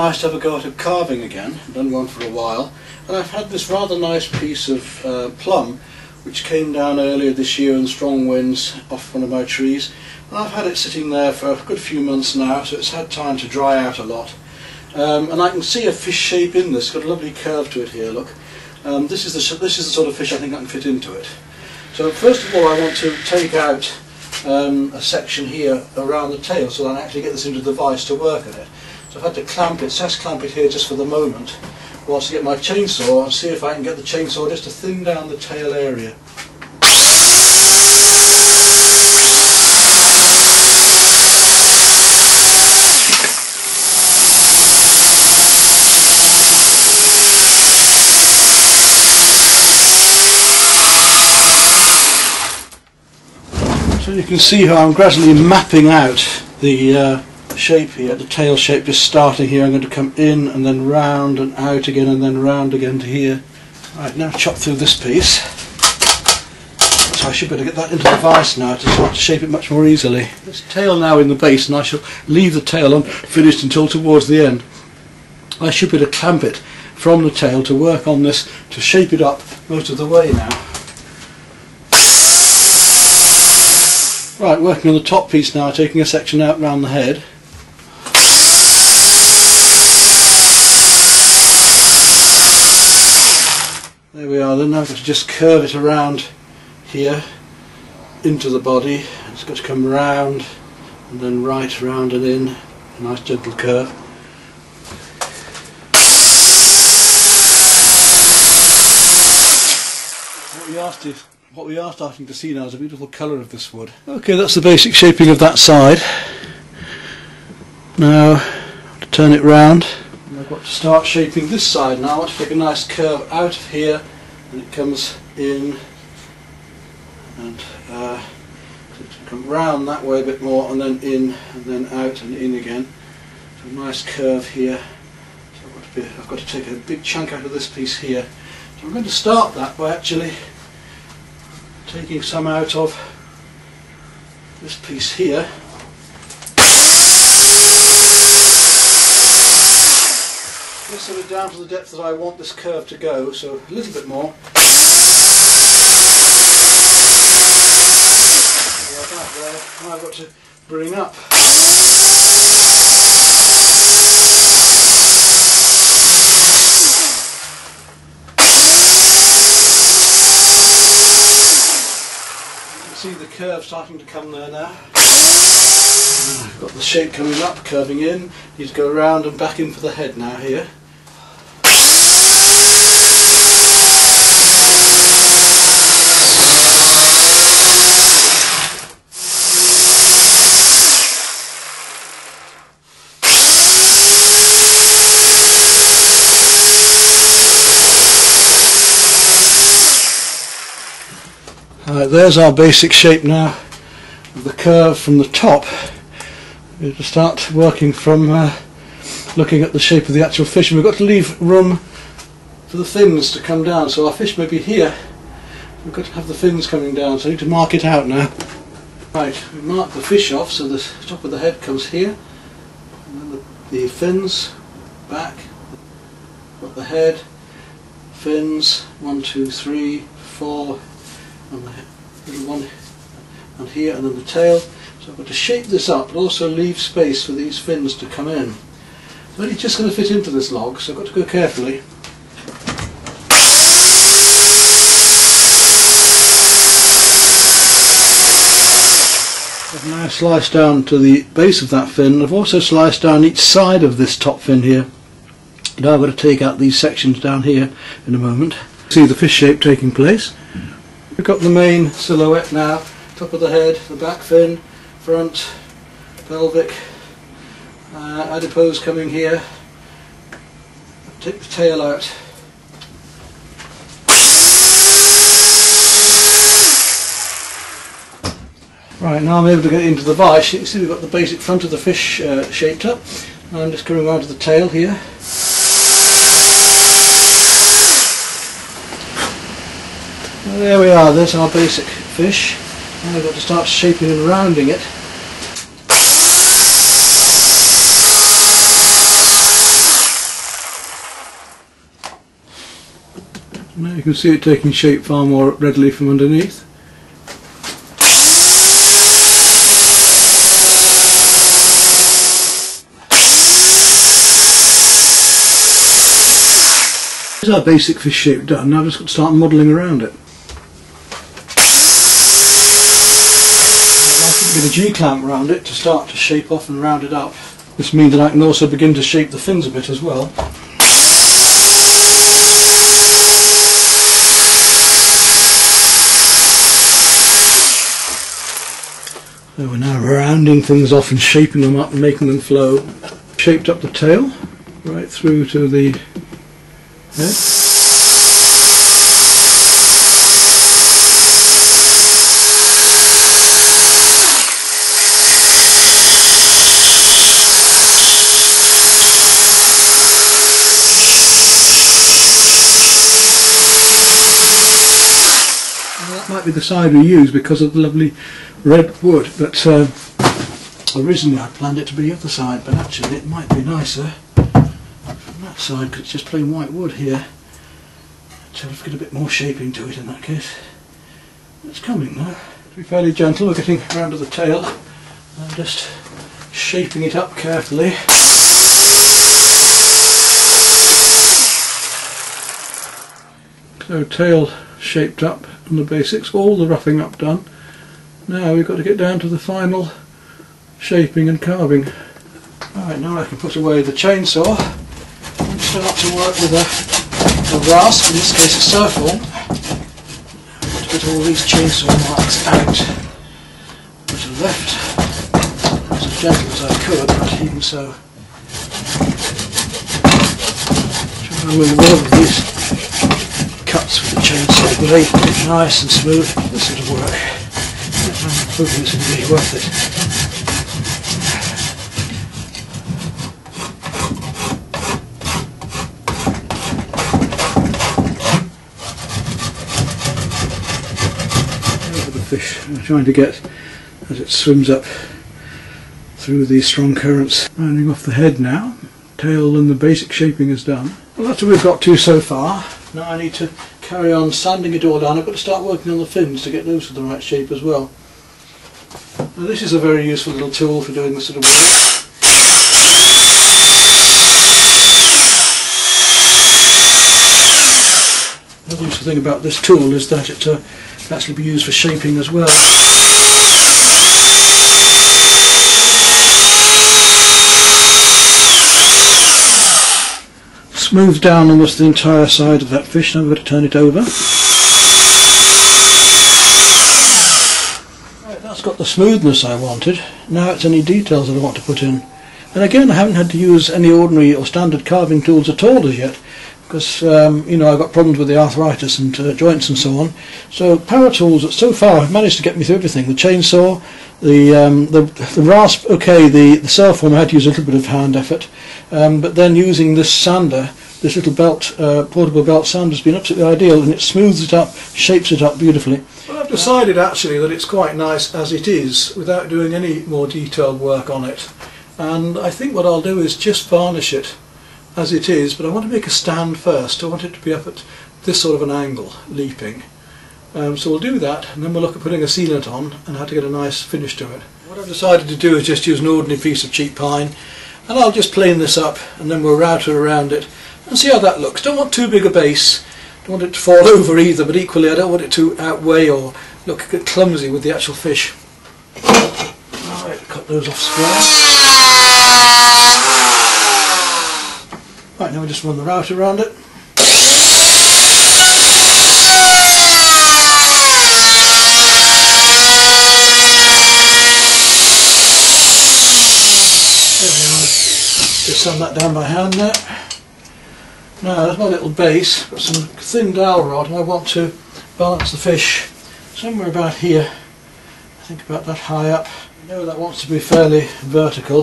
nice to have a go at a carving again. I've done one for a while, and I've had this rather nice piece of plum which came down earlier this year in strong winds off one of my trees, and I've had it sitting there for a good few months now, so it's had time to dry out a lot. And I can see a fish shape in this. It's got a lovely curve to it here, look. This is the sort of fish I think I can fit into it. So first of all I want to take out a section here around the tail so that I actually get this into the vise to work at it. So I've had to clamp it, clamp it here just for the moment, whilst I get my chainsaw and see if I can get the chainsaw just to thin down the tail area. So you can see how I'm gradually mapping out the shape here, the tail shape just starting here. I'm going to come in and then round and out again and then round again to here. Right, now chop through this piece. So I should be able to get that into the vise now to start to shape it much more easily. This tail now in the base, and I shall leave the tail unfinished until towards the end. I should be able to clamp it from the tail to work on this to shape it up most of the way now. Right, working on the top piece now, taking a section out round the head. There we are, then now I've got to just curve it around here into the body. It's got to come round and then right round and in, a nice gentle curve. What we are starting to see now is a beautiful colour of this wood. Okay, that's the basic shaping of that side. Now, to turn it round, I've got to start shaping this side now. I want to take a nice curve out of here, and it comes in, and come round that way a bit more, and then in, and then out and in again. So a nice curve here. So I've got to take a big chunk out of this piece here. So I'm going to start that by actually taking some out of this piece here. Just sort of down to the depth that I want this curve to go, so a little bit more. Like that there. Now I've got to bring up. See the curve starting to come there now. I've got the shape coming up, curving in. Need to go around and back in for the head now here. There's our basic shape now of the curve from the top. We're going to start working from looking at the shape of the actual fish, and we've got to leave room for the fins to come down. So our fish may be here. We've got to have the fins coming down, so I need to mark it out now. Right, we mark the fish off so the top of the head comes here, and then the fins back. Got the head, fins, 1, 2, 3, 4. And the little one and here, and then the tail. So I've got to shape this up but also leave space for these fins to come in. It's only just going to fit into this log, so I've got to go carefully. I've now sliced down to the base of that fin. I've also sliced down each side of this top fin here. Now I've got to take out these sections down here in a moment. See the fish shape taking place. We've got the main silhouette now, top of the head, the back fin, front, pelvic, adipose coming here. Take the tail out. Right, now I'm able to get into the vise. You can see we've got the basic front of the fish shaped up. Now I'm just coming around to the tail here. There we are, there's our basic fish. Now I've got to start shaping and rounding it. Now you can see it taking shape far more readily from underneath. There's our basic fish shape done. Now I've just got to start modelling around it. I'll put a bit of G-clamp around it to start to shape off and round it up. This means that I can also begin to shape the fins a bit as well. So we're now rounding things off and shaping them up and making them flow. Shaped up the tail right through to the head. That might be the side we use because of the lovely red wood, but originally I planned it to be the other side, but actually it might be nicer from that side because it's just plain white wood here. So let's get a bit more shaping to it in that case. It's coming now. Be fairly gentle, we're getting around to the tail. I'm just shaping it up carefully. So tail shaped up on the basics, all the roughing up done. Now we've got to get down to the final shaping and carving. Alright, now I can put away the chainsaw and start to work with a rasp, in this case a surf horn. To get all these chainsaw marks out. To the left, as gentle as I could, but even so. Try and move all of these cuts with the chainsaw blade, get it nice and smooth. This will work. I'm hoping this will be worth it. Over the fish, I'm trying to get as it swims up through these strong currents. Rounding off the head now. Tail and the basic shaping is done. Well, that's what we've got to so far. Now I need to carry on sanding it all down. I've got to start working on the fins to get those to the right shape as well. Now this is a very useful little tool for doing this sort of work. Another useful thing about this tool is that it can actually be used for shaping as well. Smooth down almost the entire side of that fish. Now we've got to turn it over. Right, that's got the smoothness I wanted. Now it's any details that I want to put in. And again, I haven't had to use any ordinary or standard carving tools at all as yet, because you know, I've got problems with the arthritis and joints and so on. So power tools, so far have managed to get me through everything. The chainsaw, the rasp, okay, the surf horn I had to use a little bit of hand effort, but then using this sander, this little belt, portable belt sander, has been absolutely ideal, and it smooths it up, shapes it up beautifully. Well, I've decided actually that it's quite nice as it is, without doing any more detailed work on it. And I think what I'll do is just varnish it as it is, but I want to make a stand first. I want it to be up at this sort of an angle, leaping. So we'll do that, and then we'll look at putting a sealant on and how to get a nice finish to it. What I've decided to do is just use an ordinary piece of cheap pine, and I'll just plane this up, and then we'll router around it and see how that looks. Don't want too big a base, don't want it to fall over either, but equally I don't want it to outweigh or look clumsy with the actual fish. Alright, cut those off square. Right, now we just run the router around it. Just sand that down by hand there. Now there's my little base, got some thin dowel rod, and I want to balance the fish somewhere about here. I think about that high up. I know that wants to be fairly vertical,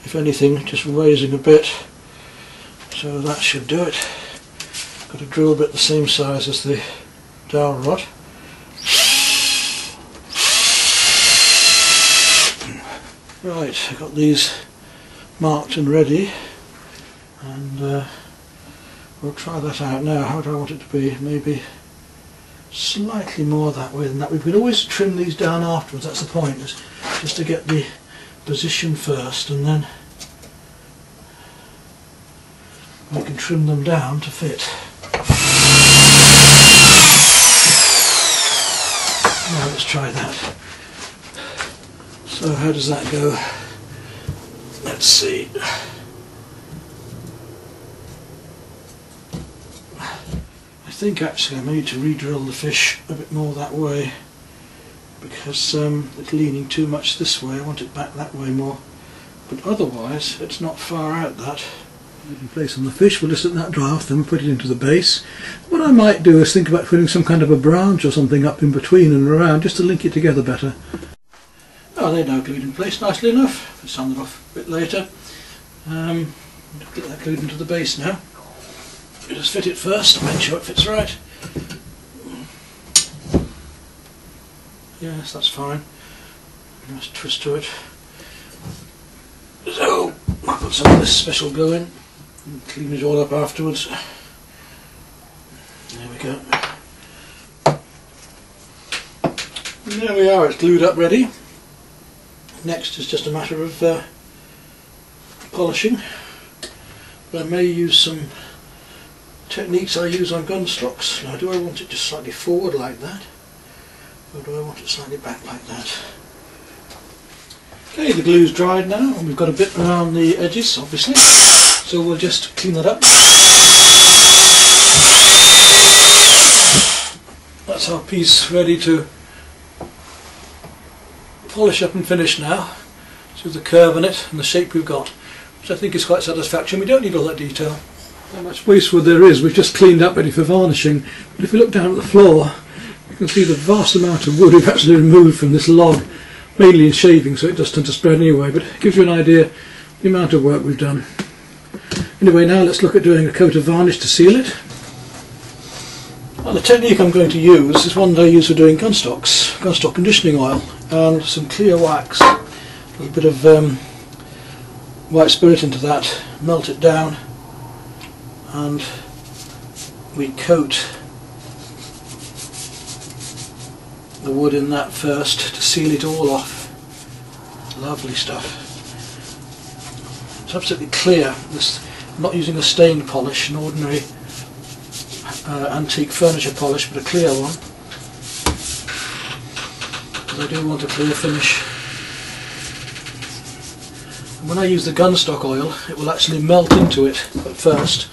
if anything, just raising a bit. So that should do it. Got a drill bit the same size as the dowel rod. Right, I've got these marked and ready, and We'll try that out now. How do I want it to be? Maybe slightly more that way than that. We can always trim these down afterwards, that's the point, is just to get the position first, and then we can trim them down to fit. Now let's try that. So how does that go? Let's see. I think actually I need to re-drill the fish a bit more that way, because it's leaning too much this way. I want it back that way more, but otherwise it's not far out that. In place on the fish, we'll just let that dry off, then we'll put it into the base. What I might do is think about putting some kind of a branch or something up in between and around, just to link it together better. Oh, they're now glued in place nicely enough. We'll sand it off a bit later. Get that glued into the base now. We'll just fit it first, make sure it fits right. Yes, that's fine. Nice twist to it. So, I'll put some of this special glue in and clean it all up afterwards. There we go. And there we are, it's glued up ready. Next is just a matter of polishing. But I may use some techniques I use on gunstocks. Now, do I want it just slightly forward like that, or do I want it slightly back like that? Okay, the glue's dried now, and we've got a bit around the edges, obviously, so we'll just clean that up. That's our piece ready to polish up and finish now. So the curve in it and the shape we've got, which I think is quite satisfactory. We don't need all that detail. How much wastewood there is, we've just cleaned up ready for varnishing. But if we look down at the floor, you can see the vast amount of wood we've actually removed from this log, mainly in shaving, so it does tend to spread anyway, but it gives you an idea of the amount of work we've done. Anyway, now let's look at doing a coat of varnish to seal it. Well, the technique I'm going to use is one that I use for doing gunstock conditioning oil, and some clear wax, a little bit of white spirit into that, melt it down, and we coat the wood in that first to seal it all off. Lovely stuff. It's absolutely clear. I'm not using a stained polish, an ordinary antique furniture polish, but a clear one, because I do want a clear finish. And when I use the gunstock oil, it will actually melt into it at first.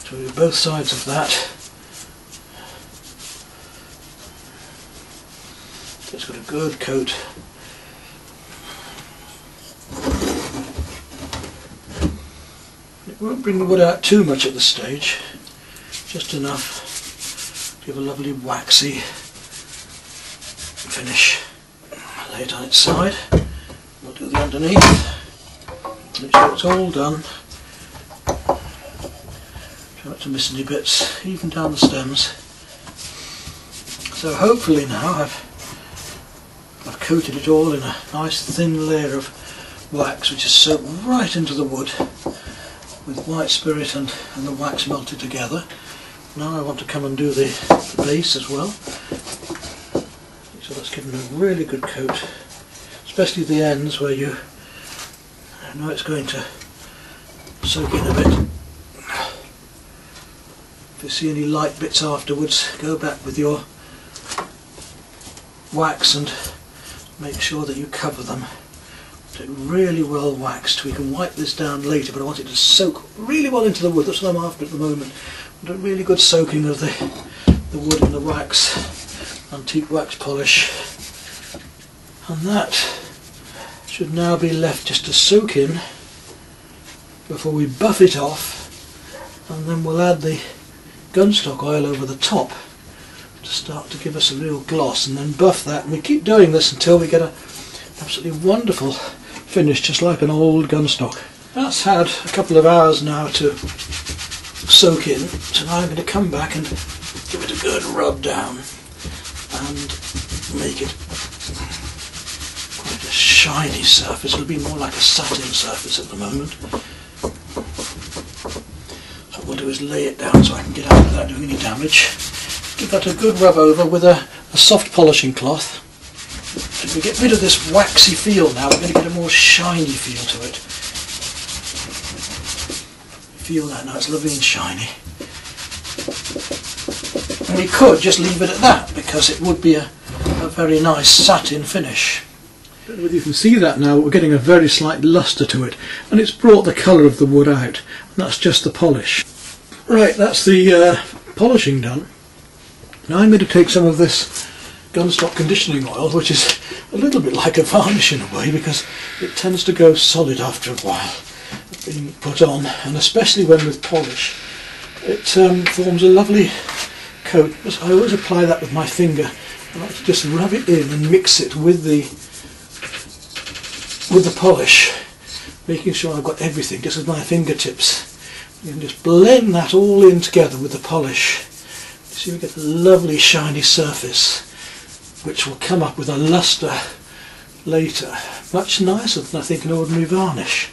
So we do both sides of that. So it's got a good coat. It won't bring the wood out too much at this stage, just enough to give a lovely waxy finish. Lay it on its side, we'll do the underneath, make sure it's all done. Try not to miss any bits, even down the stems. So hopefully now I've coated it all in a nice thin layer of wax, which is soaked right into the wood with white spirit and the wax melted together. Now I want to come and do the base as well. So that's given a really good coat, especially the ends where you know it's going to soak in a bit. If you see any light bits afterwards, go back with your wax and make sure that you cover them. Get it really well waxed. We can wipe this down later, but I want it to soak really well into the wood. That's what I'm after at the moment. I want a really good soaking of the wood in the wax, antique wax polish. And that should now be left just to soak in before we buff it off, and then we'll add the gunstock oil over the top to start to give us a real gloss, and then buff that, and we keep doing this until we get an absolutely wonderful finish, just like an old gunstock. That's had a couple of hours now to soak in, so now I'm going to come back and give it a good rub down and make it quite a shiny surface. It'll be more like a satin surface at the moment. do is lay it down so I can get out without doing any damage. Give that a good rub over with a soft polishing cloth. If we get rid of this waxy feel now, we're going to get a more shiny feel to it. Feel that now, it's lovely and shiny. And we could just leave it at that because it would be a very nice satin finish. I don't know whether you can see that now, but we're getting a very slight lustre to it, and it's brought the colour of the wood out, and that's just the polish. Right, that's the polishing done. Now I'm going to take some of this gunstock conditioning oil, which is a little bit like a varnish in a way because it tends to go solid after a while being put on, and especially when with polish it forms a lovely coat. I always apply that with my finger. I like to just rub it in and mix it with the polish, making sure I've got everything just with my fingertips. You can just blend that all in together with the polish. So you get a lovely shiny surface which will come up with a lustre later. Much nicer than I think an ordinary varnish.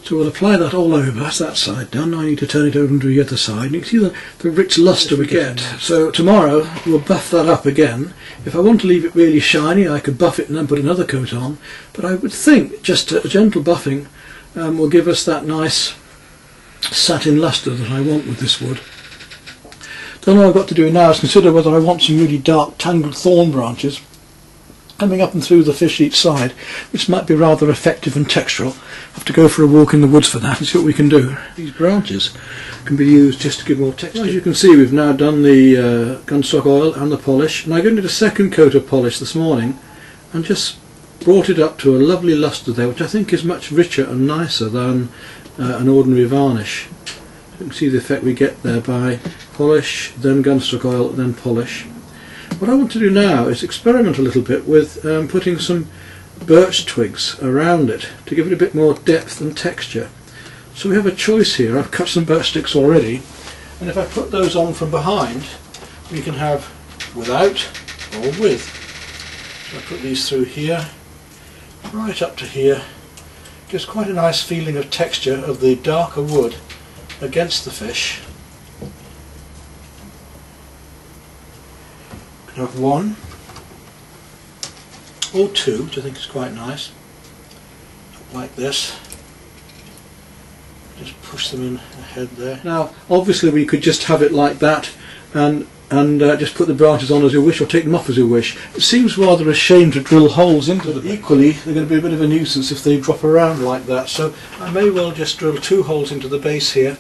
So we'll apply that all over. That's that side done. Now I need to turn it over to the other side. And you can see the rich lustre we get. So tomorrow we'll buff that up again. If I want to leave it really shiny, I could buff it and then put another coat on. But I would think just a gentle buffing will give us that nice satin lustre that I want with this wood. Then all I've got to do now is consider whether I want some really dark tangled thorn branches coming up and through the fish each side, which might be rather effective and textural. I'll have to go for a walk in the woods for that and see what we can do. These branches can be used just to give more texture. As you can see, we've now done the gunstock oil and the polish, and I did a second coat of polish this morning and just brought it up to a lovely lustre there, which I think is much richer and nicer than an ordinary varnish. You can see the effect we get there by polish, then gunstock oil, then polish. What I want to do now is experiment a little bit with putting some birch twigs around it to give it a bit more depth and texture. So we have a choice here. I've cut some birch sticks already, and if I put those on from behind, we can have without or with. So I put these through here, right up to here. Gives quite a nice feeling of texture of the darker wood against the fish. You can have one or two, which I think is quite nice, like this. Just push them in ahead there. Now obviously we could just have it like that and just put the branches on as you wish, or take them off as you wish. It seems rather a shame to drill holes into them. Equally, they're going to be a bit of a nuisance if they drop around like that, so I may well just drill 2 holes into the base here,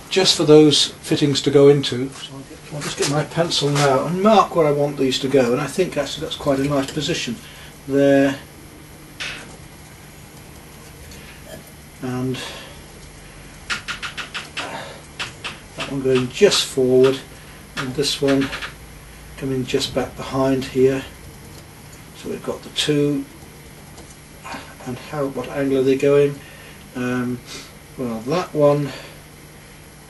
just for those fittings to go into. So I'll just get my pencil now and mark where I want these to go, and I think actually that's quite a nice position. There. And that one going just forward, and this one coming just back behind here. So we've got the 2, and what angle are they going? Well, that one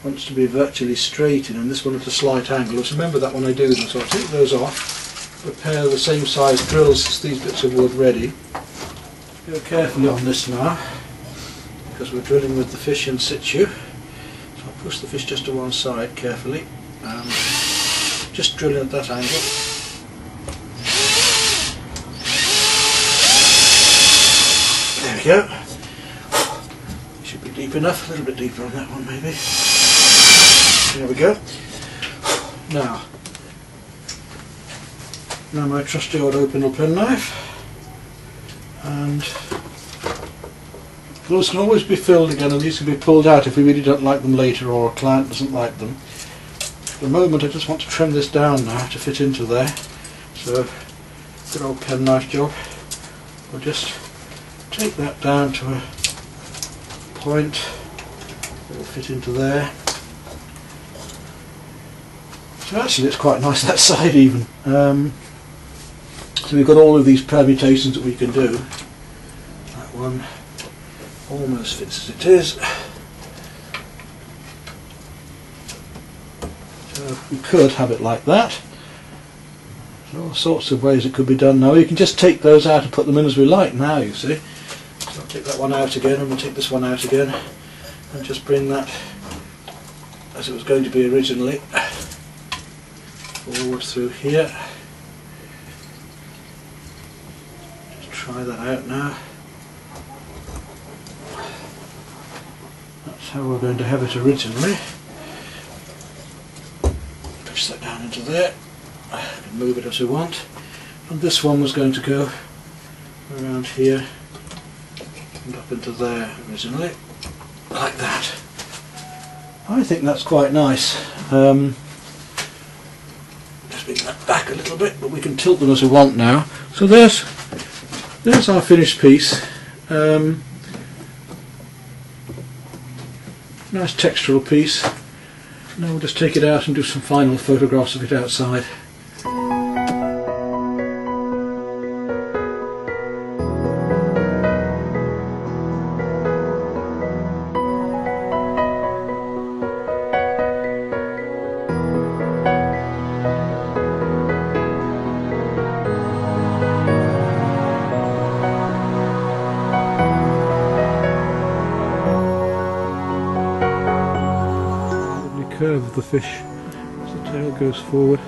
wants to be virtually straight in, and this one at a slight angle. Just remember that when I do them, so I'll take those off, prepare the same size drills as these bits of wood ready. Go carefully on this now, because we're drilling with the fish in situ. So I'll push the fish just to one side carefully, and just drilling at that angle. There we go. Should be deep enough, a little bit deeper on that one maybe. There we go. Now my trusty old open penknife, and those can always be filled again, and these can be pulled out if we really don't like them later or a client doesn't like them. At the moment I just want to trim this down now to fit into there, so good old penknife job. We'll just take that down to a point that will fit into there. So actually it's quite nice that side even. So we've got all of these permutations that we can do. That one almost fits as it is. So we could have it like that. There are all sorts of ways it could be done now. You can just take those out and put them in as we like now, you see. So I'll take that one out again, and we'll take this one out again. and just bring that as it was going to be originally forward through here. Just try that out now. That's how we're going to have it originally. Push that down into there. We can move it as we want. And this one was going to go around here and up into there originally, like that. I think that's quite nice. Just bring that back a little bit, but we can tilt them as we want now. So there's our finished piece. Nice textural piece. Now we'll just take it out and do some final photographs of it outside. Curve of the fish as the tail goes forward.